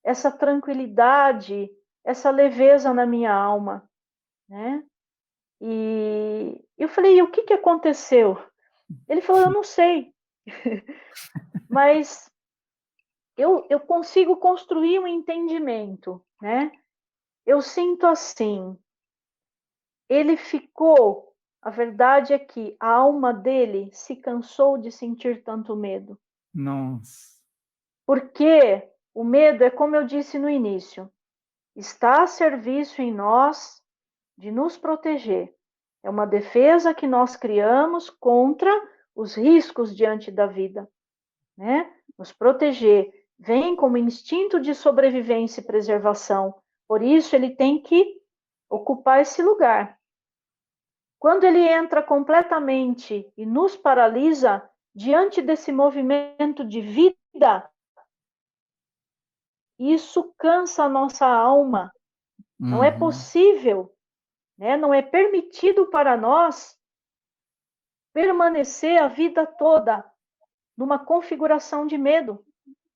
essa tranquilidade, essa leveza na minha alma, né? E eu falei: e o que aconteceu? Ele falou: eu não sei, mas eu consigo construir um entendimento, né? Eu sinto assim, ele ficou, a verdade é que a alma dele se cansou de sentir tanto medo. Nossa. Porque o medo é como eu disse no início, está a serviço em nós de nos proteger. É uma defesa que nós criamos contra os riscos diante da vida, né? Nos proteger. Vem como instinto de sobrevivência e preservação. Por isso ele tem que ocupar esse lugar. Quando ele entra completamente e nos paralisa diante desse movimento de vida, isso cansa a nossa alma. Não é Uhum. possível, né? Não é permitido para nós permanecer a vida toda numa configuração de medo.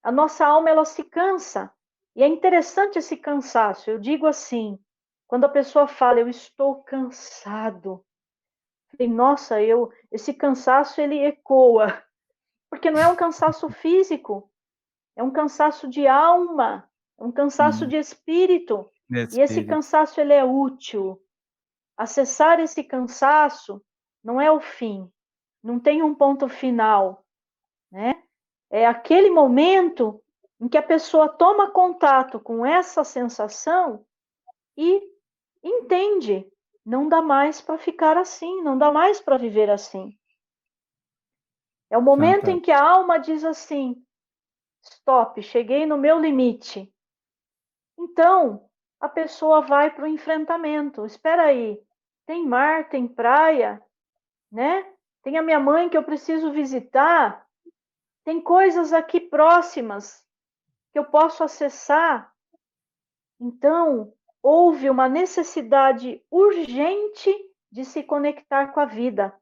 A nossa alma ela se cansa. E é interessante esse cansaço. Eu digo assim, quando a pessoa fala eu estou cansado, e nossa, esse cansaço ele ecoa, porque não é um cansaço físico, é um cansaço de alma, é um cansaço Sim. de espírito. E esse Espírito. cansaço ele é útil. Acessar esse cansaço não é o fim, não tem um ponto final, né? É aquele momento em que a pessoa toma contato com essa sensação e entende, não dá mais para ficar assim, não dá mais para viver assim. É o momento em Fantástico. que a alma diz assim: stop, cheguei no meu limite. Então, a pessoa vai para o enfrentamento. Espera aí, tem mar, tem praia, né? Tem a minha mãe que eu preciso visitar, tem coisas aqui próximas que eu posso acessar. Então, houve uma necessidade urgente de se conectar com a vida,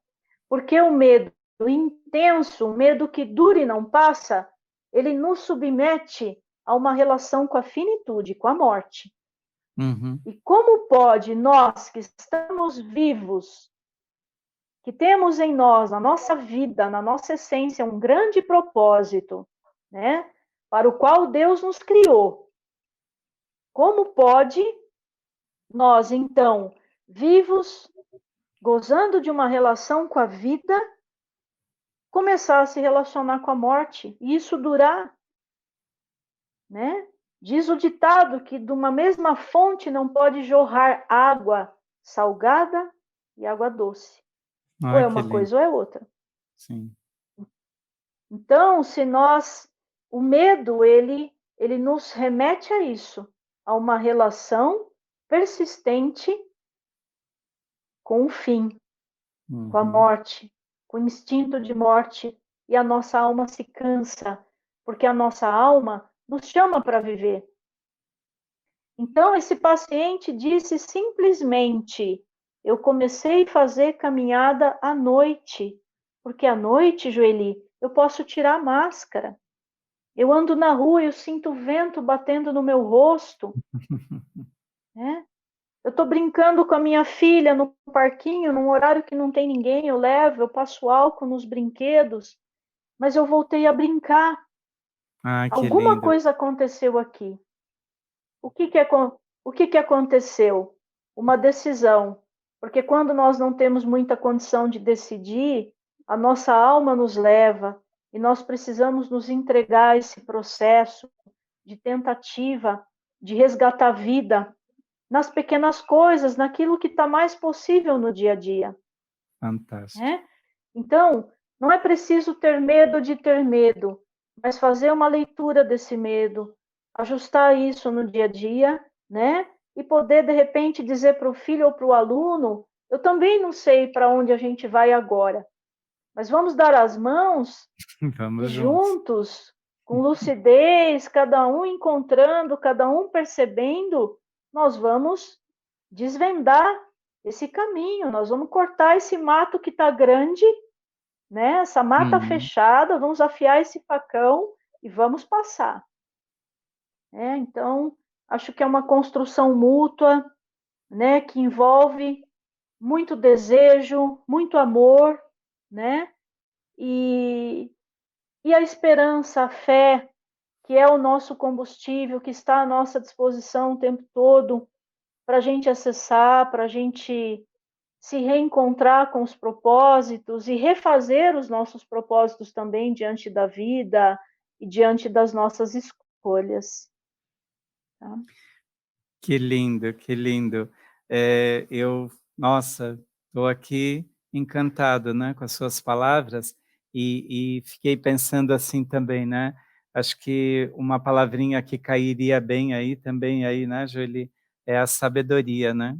porque o medo intenso, o medo que dura e não passa, ele nos submete a uma relação com a finitude, com a morte. Uhum. E como pode nós que estamos vivos, que temos em nós, na nossa vida, na nossa essência, um grande propósito, né? Para o qual Deus nos criou. Como pode nós, então, vivos, gozando de uma relação com a vida, começar a se relacionar com a morte e isso durar, né? Diz o ditado que de uma mesma fonte não pode jorrar água salgada e água doce. Ou Ai, é que uma lindo. coisa ou é outra. Sim. Então, o medo, ele nos remete a isso, a uma relação persistente com o fim, com a Uhum. morte, com o instinto de morte, e a nossa alma se cansa, porque a nossa alma nos chama para viver. Então, esse paciente disse simplesmente: eu comecei a fazer caminhada à noite, porque à noite, Joeli, eu posso tirar a máscara. Eu ando na rua e eu sinto o vento batendo no meu rosto, né? Eu estou brincando com a minha filha no parquinho, num horário que não tem ninguém, eu levo, eu passo álcool nos brinquedos, mas eu voltei a brincar. Ah, que Alguma lindo. coisa aconteceu aqui. O que que, o que que aconteceu? Uma decisão. Porque quando nós não temos muita condição de decidir, a nossa alma nos leva e nós precisamos nos entregar a esse processo de tentativa de resgatar a vida nas pequenas coisas, naquilo que está mais possível no dia a dia, Fantástico. né? Então, não é preciso ter medo de ter medo, mas fazer uma leitura desse medo, ajustar isso no dia a dia, né? E poder, de repente, dizer para o filho ou para o aluno: eu também não sei para onde a gente vai agora, mas vamos dar as mãos e Vamos juntos. juntos, com lucidez, cada um encontrando, cada um percebendo, nós vamos desvendar esse caminho, nós vamos cortar esse mato que está grande, né? Essa mata Uhum. fechada, vamos afiar esse facão e vamos passar. Então, acho que é uma construção mútua, né? Que envolve muito desejo, muito amor, né? E, e a esperança, a fé, que é o nosso combustível, que está à nossa disposição o tempo todo, para a gente acessar, para a gente se reencontrar com os propósitos e refazer os nossos propósitos também diante da vida e diante das nossas escolhas. Tá? Que lindo, que lindo. Nossa, estou aqui encantado, né, com as suas palavras e fiquei pensando assim também, né, acho que uma palavrinha que cairia bem aí também aí, né, Joeli, é a sabedoria, né.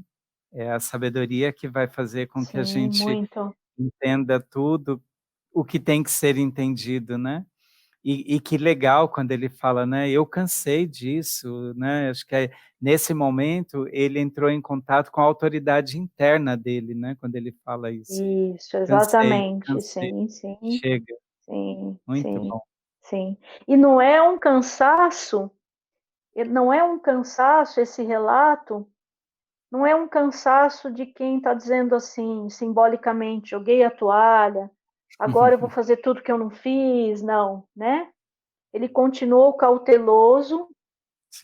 É a sabedoria que vai fazer com que a Sim, gente muito. entenda tudo o que tem que ser entendido, né. E que legal quando ele fala, né: "Eu cansei disso", né, acho que nesse momento ele entrou em contato com a autoridade interna dele, né, quando ele fala isso. Isso, "Cansei, exatamente. cansei, Sim, sim, chega", sim, muito sim, bom. sim. E não é um cansaço, não é um cansaço esse relato. Não é um cansaço de quem está dizendo assim, simbolicamente, joguei a toalha, agora eu vou fazer tudo que eu não fiz, não, né? Ele continuou cauteloso,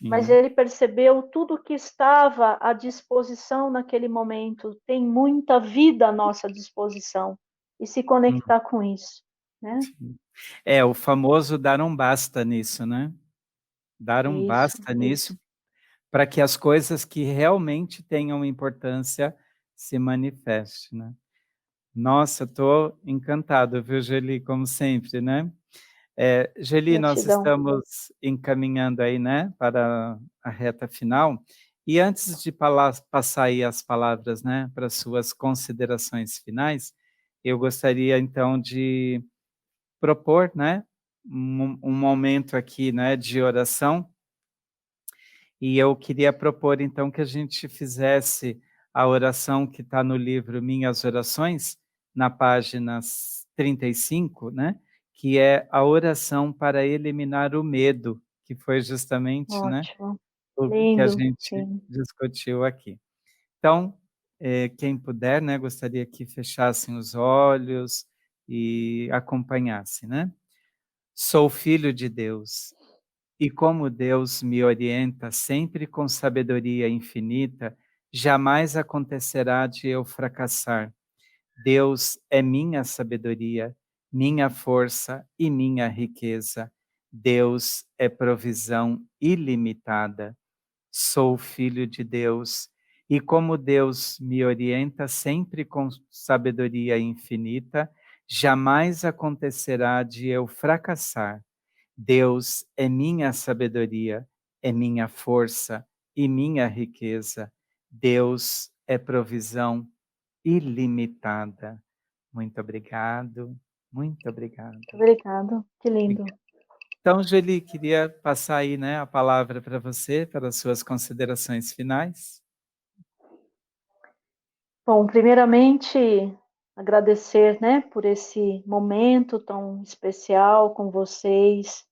mas Sim, ele percebeu tudo que estava à disposição naquele momento. Tem muita vida à nossa disposição e se hum, conectar com isso, né? sim. É, o famoso dar um basta nisso, né, dar um Isso, basta isso. nisso, para que as coisas que realmente tenham importância se manifeste, né. Nossa, estou encantado, viu, Geli, como sempre, né. Geli, nós Gratidão. estamos encaminhando aí, né, para a reta final, e antes de passar aí as palavras, né, para as suas considerações finais, eu gostaria então de propor, né, um momento aqui, né, de oração, e eu queria propor então que a gente fizesse a oração que está no livro Minhas Orações, na página 35, né, que é a oração para eliminar o medo, que foi justamente, né, Ótimo. o que a Lindo, gente sim. discutiu aqui. Então, quem puder, né, gostaria que fechassem os olhos e acompanhasse, né. Sou filho de Deus. E como Deus me orienta sempre com sabedoria infinita, jamais acontecerá de eu fracassar. Deus é minha sabedoria, minha força e minha riqueza. Deus é provisão ilimitada. Sou filho de Deus e como Deus me orienta sempre com sabedoria infinita, jamais acontecerá de eu fracassar. Deus é minha sabedoria, é minha força e minha riqueza. Deus é provisão ilimitada. Muito obrigado, muito obrigado. Muito obrigado, que lindo. Então, Geli, queria passar aí, né, a palavra para você, para as suas considerações finais. Bom, primeiramente, agradecer, né, por esse momento tão especial com vocês,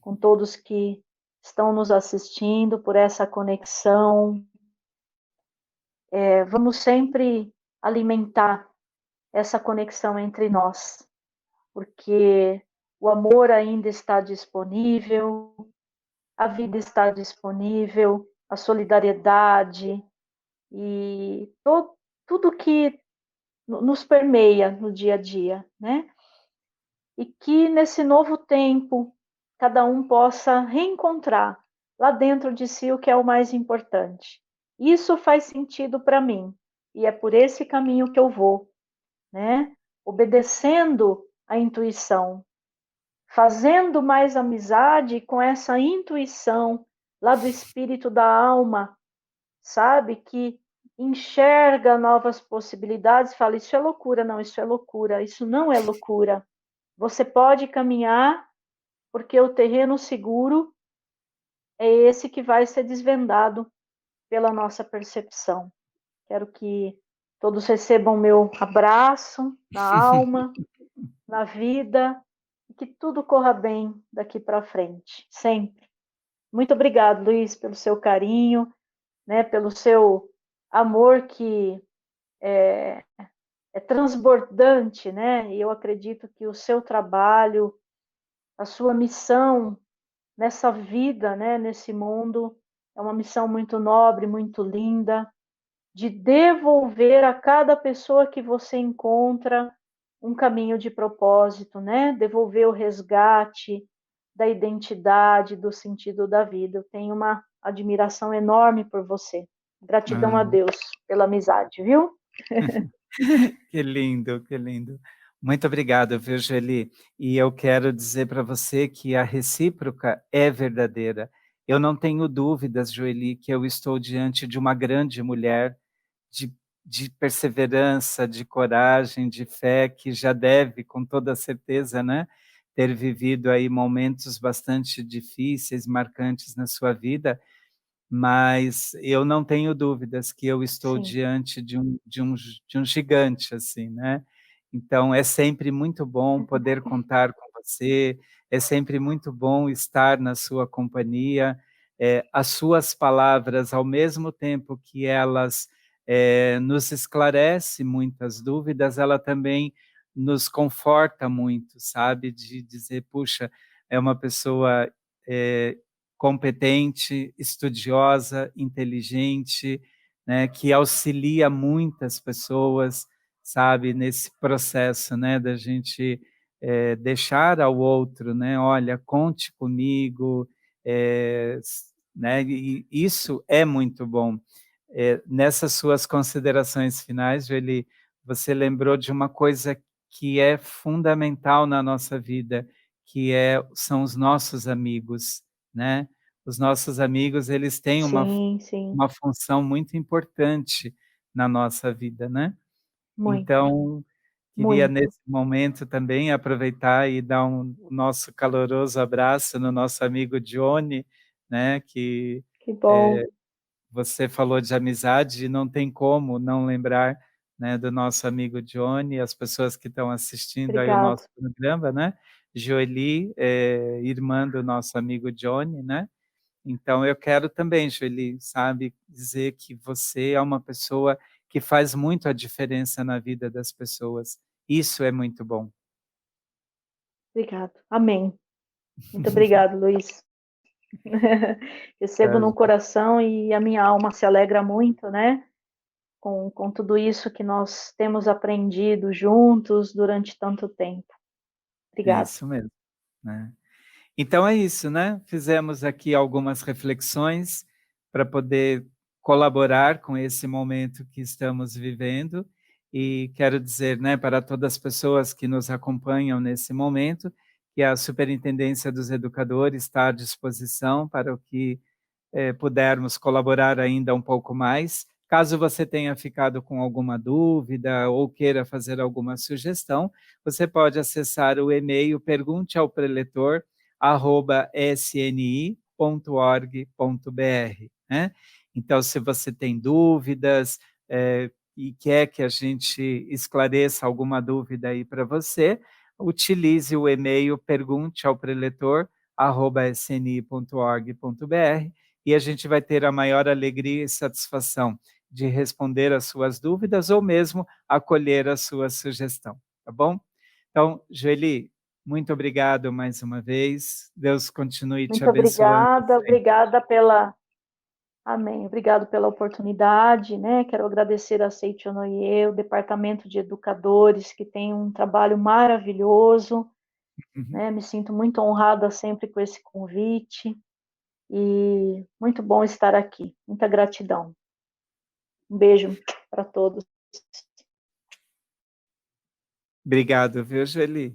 com todos que estão nos assistindo, por essa conexão. Vamos sempre alimentar essa conexão entre nós, porque o amor ainda está disponível, a vida está disponível, a solidariedade e tudo que nos permeia no dia a dia, né? E que nesse novo tempo cada um possa reencontrar lá dentro de si o que é o mais importante. Isso faz sentido para mim e é por esse caminho que eu vou, né? Obedecendo a intuição, fazendo mais amizade com essa intuição lá do espírito da alma, sabe? Que enxerga novas possibilidades, fala: isso é loucura, não, isso é loucura, isso não é loucura. Você pode caminhar, porque o terreno seguro é esse que vai ser desvendado pela nossa percepção. Quero que todos recebam meu abraço na alma, na vida, e que tudo corra bem daqui para frente, sempre. Muito obrigado, Luiz, pelo seu carinho, né, pelo seu amor que é transbordante, né? E eu acredito que o seu trabalho, a sua missão nessa vida, né, nesse mundo, é uma missão muito nobre, muito linda, de devolver a cada pessoa que você encontra um caminho de propósito, né? Devolver o resgate da identidade, do sentido da vida. Eu tenho uma admiração enorme por você. Gratidão a Ah, Deus pela amizade, viu? que lindo, que lindo. Muito obrigado, viu, Geli? E eu quero dizer para você que a recíproca é verdadeira. Eu não tenho dúvidas, Joeli, que eu estou diante de uma grande mulher de, de perseverança, de coragem, de fé, que já deve, com toda certeza, né, ter vivido aí momentos bastante difíceis, marcantes na sua vida, mas eu não tenho dúvidas que eu estou Sim. diante de um gigante, assim, né. Então é sempre muito bom poder contar com você, é sempre muito bom estar na sua companhia, as suas palavras, ao mesmo tempo que elas, nos esclarece muitas dúvidas, ela também nos conforta muito, sabe, de dizer: "Puxa, é uma pessoa, eh, competente, estudiosa, inteligente, né, que auxilia muitas pessoas, sabe, nesse processo, né, da gente deixar ao outro, né, olha, conte comigo, né, e isso é muito bom. Nessas suas considerações finais, Joeli, você lembrou de uma coisa que é fundamental na nossa vida, são os nossos amigos, né? Os nossos amigos, eles têm Sim, sim, uma função muito importante na nossa vida, né? muito, Então, queria muito. nesse momento também aproveitar e dar o nosso caloroso abraço no nosso amigo Johnny, né, que Que bom. você falou de amizade e não tem como não lembrar, né, do nosso amigo Johnny, as pessoas que estão assistindo aí o Obrigado. nosso programa, né, Joeli, irmã do nosso amigo Johnny, né, então eu quero também, Joeli, sabe, dizer que você é uma pessoa que faz muito a diferença na vida das pessoas. Isso é muito bom. Obrigado. Amém. Muito obrigado, Luiz. Recebo no Tá, coração e a minha alma se alegra muito, né? Com tudo isso que nós temos aprendido juntos durante tanto tempo. é Obrigado. isso mesmo, né. Então é isso, né? Fizemos aqui algumas reflexões para poder colaborar com esse momento que estamos vivendo e quero dizer, né, para todas as pessoas que nos acompanham nesse momento, que a Superintendência dos Educadores está à disposição para o que pudermos colaborar ainda um pouco mais. Caso você tenha ficado com alguma dúvida ou queira fazer alguma sugestão, você pode acessar o e-mail pergunteaopreletor@sni.org.br, né? Então, se você tem dúvidas e quer que a gente esclareça alguma dúvida aí para você, utilize o e-mail pergunteaopreletor@sni.org.br e a gente vai ter a maior alegria e satisfação de responder às suas dúvidas ou mesmo acolher a sua sugestão, tá bom? Então, Joeli, muito obrigado mais uma vez. Deus continue te Muito abençoando obrigada, sempre. obrigada pela... Amém. Obrigado pela oportunidade, né? Quero agradecer a Seichonoye, o Departamento de Educadores, que tem um trabalho maravilhoso, né? Me sinto muito honrada sempre com esse convite e muito bom estar aqui. Muita gratidão. Um beijo para todos. Obrigado, viu, Joeli?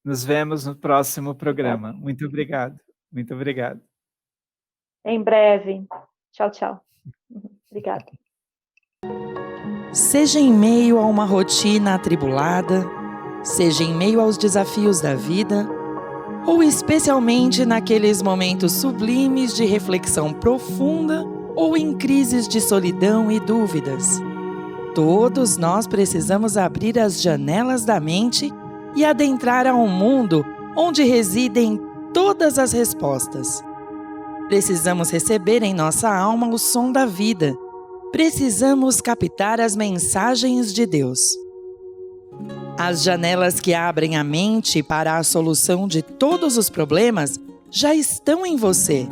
Nos vemos no próximo programa. Obrigada. Muito obrigado. Muito obrigado. Em breve. Tchau, tchau. Obrigada. Seja em meio a uma rotina atribulada, seja em meio aos desafios da vida, ou especialmente naqueles momentos sublimes de reflexão profunda ou em crises de solidão e dúvidas, todos nós precisamos abrir as janelas da mente e adentrar a um mundo onde residem todas as respostas. Precisamos receber em nossa alma o som da vida. Precisamos captar as mensagens de Deus. As janelas que abrem a mente para a solução de todos os problemas já estão em você,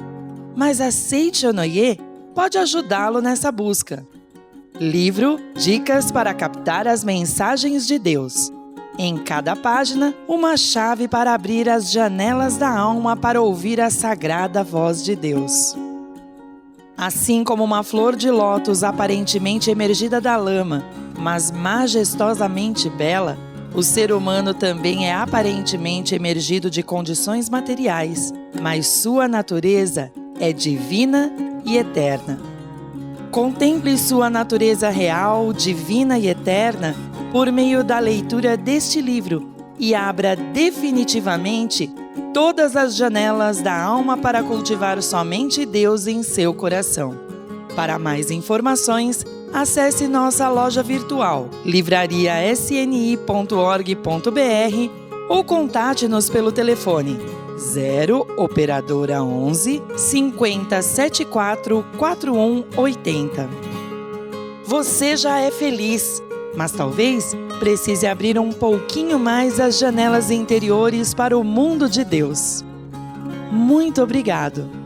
mas a Seichonoye pode ajudá-lo nessa busca. Livro Dicas para captar as mensagens de Deus. Em cada página, uma chave para abrir as janelas da alma para ouvir a sagrada voz de Deus. Assim como uma flor de lótus aparentemente emergida da lama, mas majestosamente bela, o ser humano também é aparentemente emergido de condições materiais, mas sua natureza é divina e eterna. Contemple sua natureza real, divina e eterna por meio da leitura deste livro e abra definitivamente todas as janelas da alma para cultivar somente Deus em seu coração. Para mais informações, acesse nossa loja virtual livrariasni.org.br ou contate-nos pelo telefone 0 operadora 11 50 74 41 80. Você já é feliz, mas talvez precise abrir um pouquinho mais as janelas interiores para o mundo de Deus. Muito obrigado!